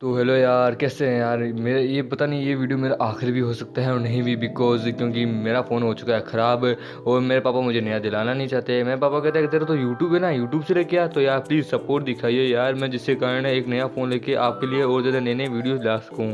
तो हेलो यार, कैसे हैं यार। मेरे ये पता नहीं ये वीडियो मेरा आखिरी भी हो सकता है और नहीं भी, बिकॉज क्योंकि मेरा फ़ोन हो चुका है ख़राब और मेरे पापा मुझे नया दिलाना नहीं चाहते। मेरे पापा कहते हैं कि तेरा तो यूट्यूब है ना, यूट्यूब से लेके आ, तो यार प्लीज़ सपोर्ट दिखाइए यार, मैं जिसके कारण एक नया फ़ोन लेके आपके लिए और ज़्यादा नए नए वीडियोज़ ला सकूँ।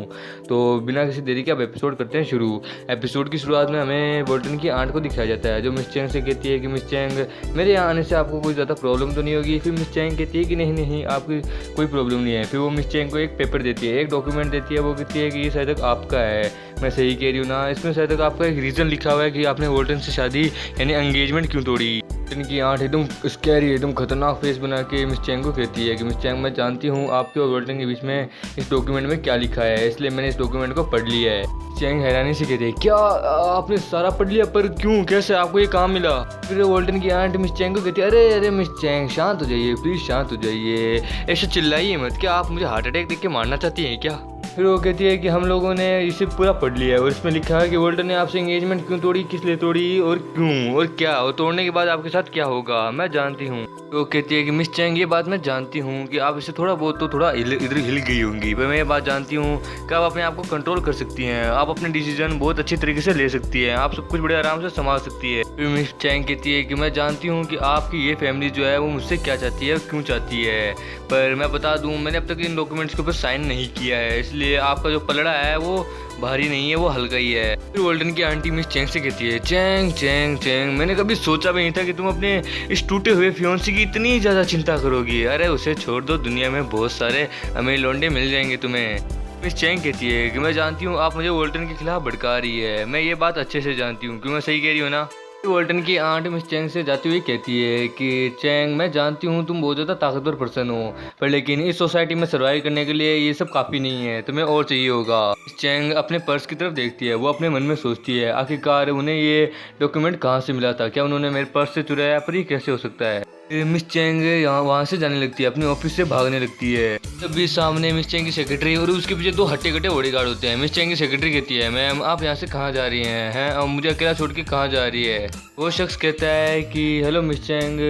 तो बिना किसी देरी के अब एपिसोड करते हैं शुरू। एपिसोड की शुरुआत में हमें वोल्टन की आंट को दिखाया जाता है, जो मिस चैंग से कहती है कि मिस चैंग, मेरे यहाँ आने से आपको कोई ज़्यादा प्रॉब्लम तो नहीं होगी। फिर मिस चैंग कहती है कि नहीं नहीं, आपकी कोई प्रॉब्लम नहीं है। फिर वो मिस चैंग को एक पेपर देती है, एक डॉक्यूमेंट देती है। वो कहती है कि ये शायद तक आपका है। मैं सही कह रही हूँ ना, इसमें शायद तक आपका एक रीज़न लिखा हुआ है कि आपने वोल्टन से शादी यानी एंगेजमेंट क्यों तोड़ी। इनकी आंट एकदम स्कैरी, एकदम खतरनाक फेस बना के मिस चैंग को कहती है कि मिस चैंग, मैं जानती हूँ आपके और वोल्टन के बीच में इस डॉक्यूमेंट में क्या लिखा है, इसलिए मैंने इस डॉक्यूमेंट को पढ़ लिया है। चैंग हैरानी से कहती है, क्या आपने सारा पढ़ लिया, पर क्यों, कैसे आपको ये काम मिला। फिर वोल्टन की आंट मिस चैंग को कहती है, अरे अरे मिस चैंग शांत हो जाइए प्लीज़, शांत हो जाइए, ऐसे चिल्लाइए मत, क्या आप मुझे हार्ट अटैक देख के मारना चाहती हैं क्या। फिर वो कहती है कि हम लोगों ने इसे पूरा पढ़ लिया है और इसमें लिखा है कि वोल्टन ने आपसे एंगेजमेंट क्यों तोड़ी, किस लिए तोड़ी और क्यों और क्या, और तोड़ने के बाद आपके साथ क्या होगा मैं जानती हूँ। तो कहती है कि मिस चैंग, ये बात मैं जानती हूँ कि आप इसे थोड़ा बहुत तो थोड़ा इधर हिल गई होंगी, पर मैं ये बात जानती हूँ कि आप अपने आप को कंट्रोल कर सकती हैं, आप अपने डिसीजन बहुत अच्छी तरीके से ले सकती हैं, आप सब कुछ बड़े आराम से संभाल सकती है। फिर मिस चैंग कहती है कि मैं जानती हूँ कि आपकी ये फैमिली जो है वो मुझसे क्या चाहती है, क्यों चाहती है, पर मैं बता दूँ मैंने अब तक इन डॉक्यूमेंट्स के ऊपर साइन नहीं किया है, इसलिए आपका जो पलड़ा है वो भारी नहीं है, वो हल्का ही है। फिर वोल्टन की आंटी मिस चैंग से कहती है, चैंग चैंग चैंग, मैंने कभी सोचा भी नहीं था कि तुम अपने इस टूटे हुए फियोंसी की इतनी ज़्यादा चिंता करोगी। अरे उसे छोड़ दो, दुनिया में बहुत सारे अमीर लौंडे मिल जाएंगे तुम्हें। मिस चैंग कहती है कि मैं जानती हूँ आप मुझे वोल्टन के खिलाफ भड़का रही है, मैं ये बात अच्छे से जानती हूँ, क्यों मैं सही कह रही हूँ ना। वोल्टन की आंट मिस चैंग से जाती हुई कहती है कि चैंग, मैं जानती हूँ तुम बहुत ज़्यादा ताकतवर पर्सन हो, पर लेकिन इस सोसाइटी में सर्वाइव करने के लिए ये सब काफ़ी नहीं है, तुम्हें और चाहिए होगा। मिस चैंग अपने पर्स की तरफ देखती है, वो अपने मन में सोचती है आखिरकार उन्हें ये डॉक्यूमेंट कहाँ से मिला था, क्या उन्होंने मेरे पर्स से चुराया, पर ये कैसे हो सकता है। फिर मिस चैंग यहाँ वहाँ से जाने लगती है, अपने ऑफिस से भागने लगती है। तभी सामने मिस चैंग की सेक्रेटरी और उसके पीछे दो हट्टे कट्टे बॉडीगार्ड होते हैं। मिस चैंग की सेक्रेटरी कहती है, मैम आप यहाँ से कहाँ जा रही हैं और मुझे अकेला छोड़ के कहाँ जा रही है। वो शख्स कहता है कि हेलो मिस चैंग,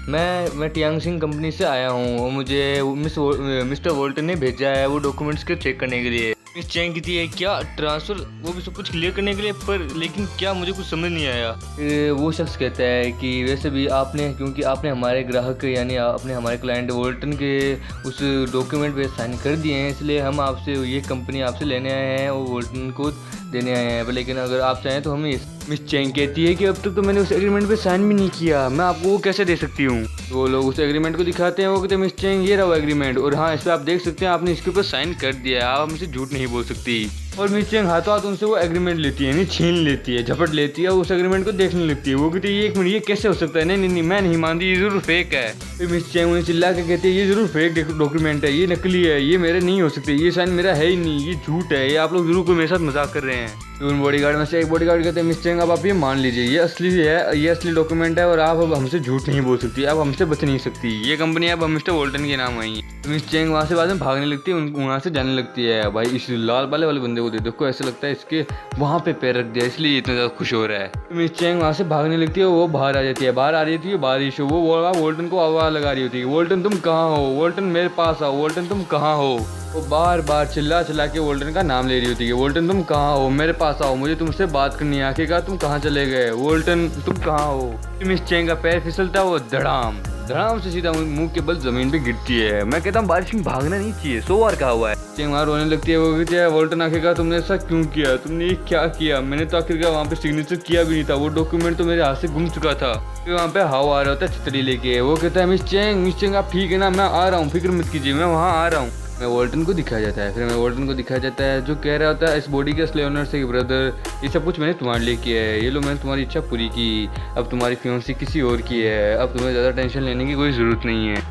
मैं टियांग सिंह कंपनी से आया हूँ और मुझे मिस्टर वोल्टन ने भेजा है वो डॉक्यूमेंट्स को चेक करने के लिए। मिस चैंग कहती है, क्या ट्रांसफ़र, वो भी सब कुछ क्लियर करने के लिए, पर लेकिन क्या, मुझे कुछ समझ नहीं आया। वो शख्स कहता है कि वैसे भी आपने, क्योंकि आपने हमारे ग्राहक यानी आपने हमारे क्लाइंट वोल्टन के उस डॉक्यूमेंट पे साइन कर दिए हैं, इसलिए हम आपसे ये कंपनी आपसे लेने आए हैं और वोल्टन को देने आए हैं, लेकिन अगर आप चाहें तो हम इस। मिस चैंग कहती है कि अब तक तो मैंने उस एग्रीमेंट पे साइन भी नहीं किया, मैं आपको वो कैसे दे सकती हूँ। तो वो लोग उस एग्रीमेंट को दिखाते हैं, वो कहते हैं मिस चैंग ये रहा वो एग्रीमेंट, और हाँ इस पर आप देख सकते हैं आपने इसके ऊपर साइन कर दिया है, आप हमसे झूठ नहीं बोल सकती। और मिस चैंग हाथों हाथ उनसे वो एग्रीमेंट लेती है, यानी छीन लेती है, झपट लेती है, उस एग्रीमेंट को देखने लगती है। वो कहती है ये एक मिनट, ये कैसे हो सकता है, नहीं नहीं नहीं मैं नहीं मानती, ये जरूर फेक है। फिर मिस चैंग उन्हें चिल्ला के कहती है ये जरूर फेक डॉक्यूमेंट है, ये नकली है, ये मेरे नहीं हो सकते, ये साइन मेरा है ही नहीं, ये झूठ है, ये आप लोग जरूर कोई मेरे साथ मजाक कर रहे हैं। तो उन बॉडीगार्ड में से एक बॉडीगार्ड कहते हैं मिस चैंग अब आप ये मान लीजिए ये असली है, ये असली डॉक्यूमेंट है और आप अब हमसे झूठ नहीं बोल सकती, आप हमसे बच नहीं सकती, ये कंपनी अब मिस्टर वोल्टन के नाम आई। तो मिस चैंग वहाँ से बाद में भागने लगती है, वहाँ से जाने लगती है। भाई इस लाल वाले बंदे को देखो, ऐसा लगता है इसके वहाँ पे पैर रख दिया, इसलिए इतना ज़्यादा खुश हो रहा है। तो मिस चैंग वहाँ से भागने लगती है, वो बाहर आ जाती है, बाहर आ रही थी बारिश, वो वोल्टन को आवाज़ लगा रही होती है, वोल्टन तुम कहाँ हो, वोल्टन मेरे पास आओ, वोल्टन तुम कहाँ हो। वो बार बार चिल्ला चिल्ला के वोल्टन का नाम ले रही होती है, वोल्टन तुम कहाँ हो, मेरे पास आओ, मुझे तुमसे बात करनी है। आखिरकार तुम कहाँ चले गए, वोल्टन तुम कहाँ हो। मिस चैंग का पैर फिसलता है, वो धड़ाम धड़ाम से सीधा मुंह के बल जमीन पे गिरती है। मैं कहता हूँ बारिश में भागना नहीं चाहिए, 100 बार कहा हुआ है। चैंग वहाँ रोने लगती है, वो कहती है वोल्टन आखिरकार तुमने ऐसा क्यों किया, तुमने ये क्या किया, मैंने तो आखिरकार वहाँ पे सिग्नेचर किया भी नहीं था, वो डॉक्यूमेंट तो मेरे हाथ से गुम चुका था। फिर वहाँ पे हवा आ रहा होता है छतरी लेके, वो कहता है मिस चैंग आप ठीक है ना, मैं आ रहा हूँ, फिक्र मत कीजिए, मैं वहाँ आ रहा हूँ। मैं वोल्टन को दिखाया जाता है, फिर मैं वोल्टन को दिखाया जाता है जो कह रहा होता है इस बॉडी के असली ओनर से, ब्रदर ये सब कुछ मैंने तुम्हारे लिए किया है, ये लो मैंने तुम्हारी इच्छा पूरी की, अब तुम्हारी फियोंसी किसी और की है, अब तुम्हें ज़्यादा टेंशन लेने की कोई ज़रूरत नहीं है।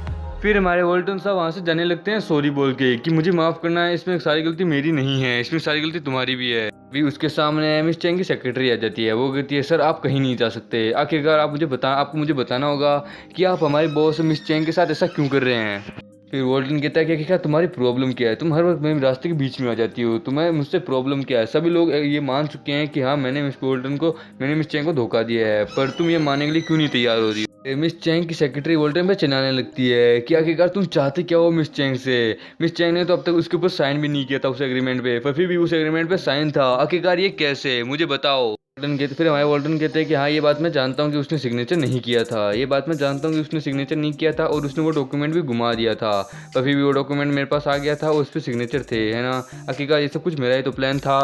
फिर हमारे वोल्टन साहब वहाँ से जाने लगते हैं सॉरी बोल के कि मुझे माफ़ करना है, इसमें सारी गलती मेरी नहीं है, इसमें सारी गलती तुम्हारी भी है। भी उसके सामने मिस चैंग की सेक्रेटरी आ जाती है, वो कहती है सर आप कहीं नहीं जा सकते, आखिरकार आपको मुझे बताना होगा कि आप हमारे बॉस मिस चैंग के साथ ऐसा क्यों कर रहे हैं। फिर वॉल्टन कहता है कि क्या तुम्हारी प्रॉब्लम क्या है, तुम हर वक्त मेरे रास्ते के बीच में आ जाती हो, तुम्हें मुझसे प्रॉब्लम क्या है। सभी लोग ये मान चुके हैं कि हाँ मैंने मिस चैंग को धोखा दिया है, पर तुम ये मानने के लिए क्यों नहीं तैयार हो रही हो। मिस चैंग की सेक्रेटरी वॉल्टन पे चिल्लाने लगती है कि आखिरकार तुम चाहते क्या हो मिस चैंग से। मिस चैंग ने तो अब तक उसके ऊपर साइन भी नहीं किया था उस एग्रीमेंट पे, पर फिर भी उस एग्रीमेंट पे साइन था, आखिरकार ये कैसे, मुझे बताओ। फिर हमारे वॉल्टन कहते हैं कि हाँ ये बात मैं जानता हूँ कि उसने सिग्नेचर नहीं किया था, ये बात मैं जानता हूँ कि उसने सिग्नेचर नहीं किया था और उसने वो डॉक्यूमेंट भी घुमा दिया था, पर फिर भी वो डॉक्यूमेंट मेरे पास आ गया था और उस पर सिग्नेचर थे, है ना। आखिरकार ये सब कुछ मेरा ही तो प्लान था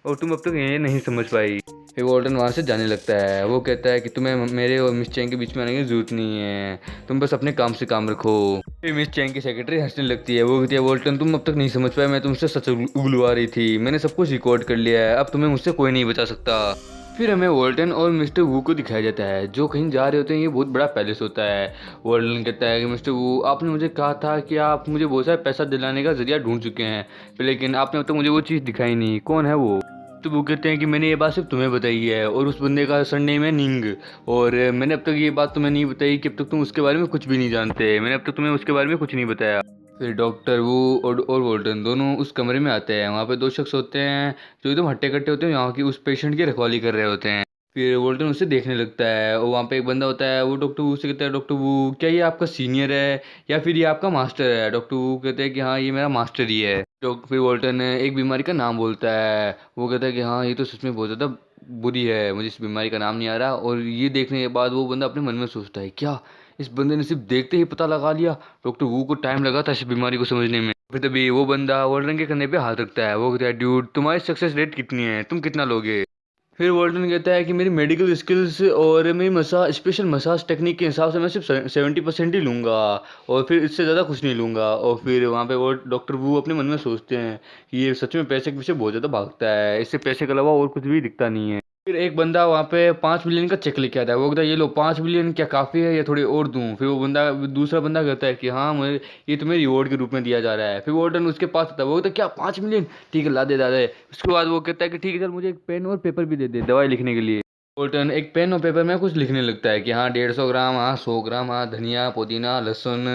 और तुम अब तक ये नहीं समझ पाई। फिर वॉल्टन वहाँ से जाने लगता है। वो कहता है कि तुम्हें मेरे और मिस चैंग के बीच में आने की जरूरत नहीं है, तुम बस अपने काम से काम रखो। फिर मिस चैंग की सेक्रेटरी हंसने लगती है। वो कहती है वॉल्टन तुम अब तक नहीं समझ पाए, मैं तुमसे सच उगलवा रही थी, मैंने सब कुछ रिकॉर्ड कर लिया है, अब तुम्हें मुझसे कोई नहीं बचा सकता। फिर हमें वॉल्टन और मिस्टर वू को दिखाया जाता है जो कहीं जा रहे होते हैं। ये बहुत बड़ा पैलेस होता है। वॉल्टन कहता है कि मिस्टर वू आपने मुझे कहा था कि आप मुझे बहुत सारा पैसा दिलाने का जरिया ढूंढ चुके हैं, लेकिन आपने अब तक मुझे वो चीज़ दिखाई नहीं, कौन है वो। तो वो कहते हैं कि मैंने ये बात सिर्फ तुम्हें बताई है और उस बंदे का सरनेम है निंग, और मैंने अब तक ये बात तुम्हें नहीं बताई कि अब तक तुम उसके बारे में कुछ भी नहीं जानते, मैंने अब तक तुम्हें उसके बारे में कुछ नहीं बताया। फिर डॉक्टर वो और वॉल्टन दोनों उस कमरे में आते हैं। वहाँ पे दो शख्स होते हैं जो एकदम हट्टे कट्टे होते हैं, यहाँ की उस पेशेंट की रखवाली कर रहे होते हैं। फिर वोल्टन उसे देखने लगता है और वहाँ पे एक बंदा होता है। वो डॉक्टर वू से कहता है डॉक्टर वू क्या ये आपका सीनियर है या फिर ये आपका मास्टर है। डॉक्टर वू कहते हैं कि हाँ ये मेरा मास्टर ही है। फिर वोल्टन एक बीमारी का नाम बोलता है। वो कहता है कि हाँ ये तो सच में बहुत ज़्यादा बुरी है, मुझे इस बीमारी का नाम नहीं आ रहा। और ये देखने के बाद वो बंदा अपने मन में सोचता है क्या इस बंदे ने सिर्फ देखते ही पता लगा लिया। डॉक्टर वू को टाइम लगा था इस बीमारी को समझने में। फिर तभी वो बंदा वोल्टन के कंधे पे हाथ रखता है। वो कहता है ड्यूड तुम्हारी सक्सेस रेट कितनी है, तुम कितना लोगे। फिर वॉल्टन कहता है कि मेरी मेडिकल स्किल्स और मेरी स्पेशल मसाज टेक्निक के हिसाब से मैं सिर्फ 70% ही लूँगा और फिर इससे ज़्यादा कुछ नहीं लूँगा। और फिर वहाँ पे वो डॉक्टर वो अपने मन में सोचते हैं कि ये सच में पैसे के पीछे बहुत ज़्यादा भागता है, इससे पैसे के अलावा और कुछ भी दिखता नहीं है। फिर एक बंदा वहाँ पे 5 मिलियन का चेक लेके आता है। वो कहता है ये लो 5 मिलियन क्या काफ़ी है या थोड़े और दूँ। फिर वो बंदा दूसरा बंदा कहता है कि हाँ मुझे ये तुम्हें रिवॉर्ड के रूप में दिया जा रहा है। फिर वॉर्डन उसके पास आता है। वो कहता है क्या 5 मिलियन, ठीक है ला दे दादा। उसके बाद वो कहता है कि ठीक है चल मुझे एक पेन और पेपर भी दे दे दवाई लिखने के लिए। वॉल्टन एक पेन और पेपर में कुछ लिखने लगता है कि हाँ 150 ग्राम, हाँ 100 ग्राम, हाँ धनिया पुदीना लहसुन,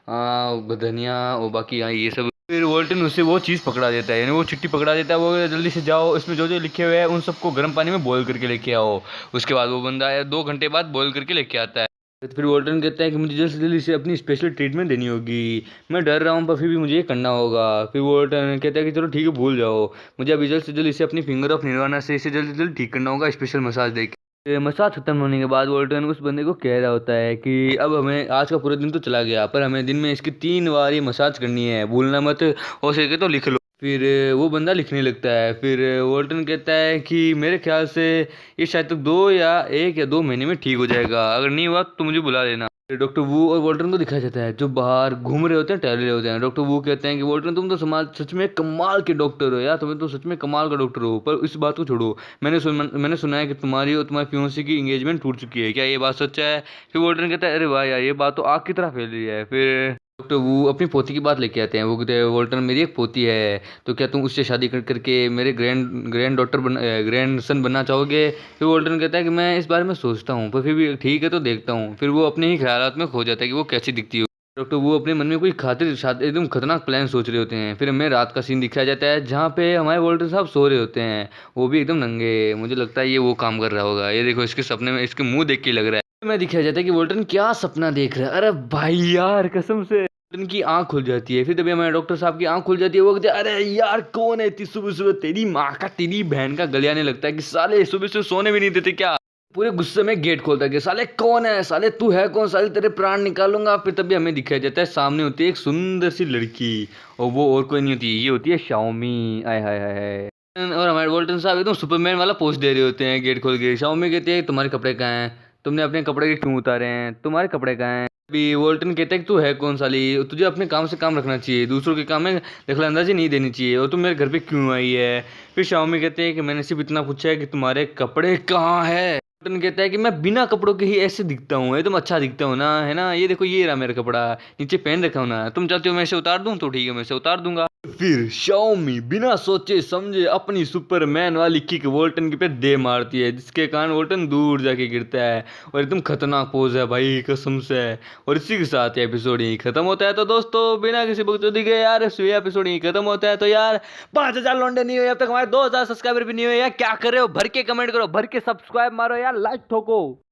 हाँ धनिया और बाकी हाँ ये सब। फिर वॉल्टन उससे वो चीज़ पकड़ा देता है, यानी वो चिट्ठी पकड़ा देता है। वो जल्दी से जाओ इसमें जो जो लिखे हुए हैं उन सबको गर्म पानी में बॉईल करके लेके आओ। उसके बाद वो बंदा 2 घंटे बाद बॉईल करके लेके आता है। तो फिर वॉल्टन कहता है कि मुझे जल्द से जल्द इसे अपनी स्पेशल ट्रीटमेंट देनी होगी, मैं डर रहा हूँ पर फिर भी मुझे ये करना होगा। फिर वॉल्टन कहता है कि चलो ठीक है भूल जाओ, मुझे अभी जल्द से जल्द इसे अपनी फिंगर ऑफ निर्वाणा से इसे जल्द से जल्द ठीक करना होगा स्पेशल मसाज देके। मसाज खत्म होने के बाद वॉल्टन उस बंदे को कह रहा होता है कि अब हमें आज का पूरा दिन तो चला गया पर हमें दिन में इसकी 3 बार ये मसाज करनी है, भूलना मत, हो सके तो लिख लो। फिर वो बंदा लिखने लगता है। फिर वॉल्टन कहता है कि मेरे ख्याल से ये शायद तक 1 या 2 महीने में ठीक हो जाएगा, अगर नहीं हुआ तो मुझे बुला लेना। फिर डॉक्टर वू और वॉल्टन को दिखाया जाता है जो बाहर घूम रहे होते हैं, टहल रहे होते हैं। डॉक्टर वू कहते हैं कि वॉल्टन तुम तो समाज सच में कमाल के डॉक्टर हो यार, तुम्हें तो सच में कमाल का डॉक्टर हो, पर इस बात को छोड़ो, मैंने सुना है कि तुम्हारी और तुम्हारे फियोंसी की एंगेजमेंट टूट चुकी है, क्या ये बात सच है। फिर वॉल्टन कहता है अरे वाह यार ये बात तो आग की तरह फैल रही है। फिर डॉक्टर वो अपनी पोती की बात लेके आते हैं। वो कहते हैं वॉल्टन मेरी एक पोती है, तो क्या तुम उससे शादी करके मेरे ग्रैंड सन बनना चाहोगे। फिर वॉल्टन कहता है कि मैं इस बारे में सोचता हूँ पर फिर भी ठीक है तो देखता हूँ। फिर वो अपने ही ख्यालात में खो जाता है कि वो कैसी दिखती हो। डॉक्टर वो अपने मन में कोई खातिर एकदम खतरनाक प्लान सोच रहे होते हैं। फिर हमें रात का सीन दिखाया जाता है जहाँ पे हमारे वॉल्टर साहब सो रहे होते हैं, वो भी एकदम नंगे। मुझे लगता है ये वो काम कर रहा होगा, ये देखो इसके सपने में इसके मुंह देख के लग रहा है। मैं दिखाया जाता है कि वॉल्टन क्या सपना देख रहा है। अरे भाई यार कसम से उनकी आंख खुल जाती है। फिर तभी हमारे डॉक्टर साहब की आंख खुल जाती है। वो कहते हैं अरे यार कौन है इतनी सुबह सुबह, तेरी माँ का तेरी बहन का गलियाने लगता है कि साले सुबह से सोने भी नहीं देते क्या। पूरे गुस्से में गेट खोलता है कि साले कौन है, साले तू है कौन, साले तेरे प्राण निकालूंगा। फिर तभी हमें दिखाया जाता है सामने होती है एक सुंदर सी लड़की और वो और कोई नहीं होती, ये होती है शाओमी। आय हाय हाय। और हमारे वॉल्टन साहब एकदम सुपरमैन वाला पोज दे रहे होते हैं गेट खोल के। शाओमी कहती है तुम्हारे कपड़े कहाँ हैं, तुमने अपने कपड़े क्यों उतारे हैं, तुम्हारे कपड़े कहाँ हैं। अभी वॉल्टन कहता है कि तू है कौन साली, तुझे अपने काम से काम रखना चाहिए, दूसरों के काम में दखलंदाजी नहीं देनी चाहिए, और तुम मेरे घर पे क्यों आई है। फिर शाओमी कहते हैं कि मैंने सिर्फ इतना पूछा है कि तुम्हारे कपड़े कहाँ है। वोल्टन कहता है कि मैं बिना कपड़ों के ही ऐसे दिखता हूँ, एकदम अच्छा दिखता हूँ ना, है ना, ये देखो ये रहा मेरा कपड़ा, नीचे पहन रखा हूँ ना, तुम चाहते हो मैं इसे उतार दूँ तो ठीक है मैं इसे उतार दूंगा। फिर शाओमी बिना सोचे समझे अपनी सुपरमैन वाली किक वोल्टन के पे दे मारती है, जिसके कारण वोल्टन दूर जाके गिरता है और एकदम खतरनाक पोज है भाई कसम से। और इसी के साथ ये एपिसोड यही खत्म होता है। तो दोस्तों बिना किसी बकचोदी के यार ये एपिसोड यही खत्म होता है। तो यार 5,000 लौंडे नहीं हुए अब तक, हमारे 2,000 सब्सक्राइबर भी नहीं हुए यार, क्या कर रहे हो, भर के कमेंट करो, भर के सब्सक्राइब मारो यार, लाइक ठोको।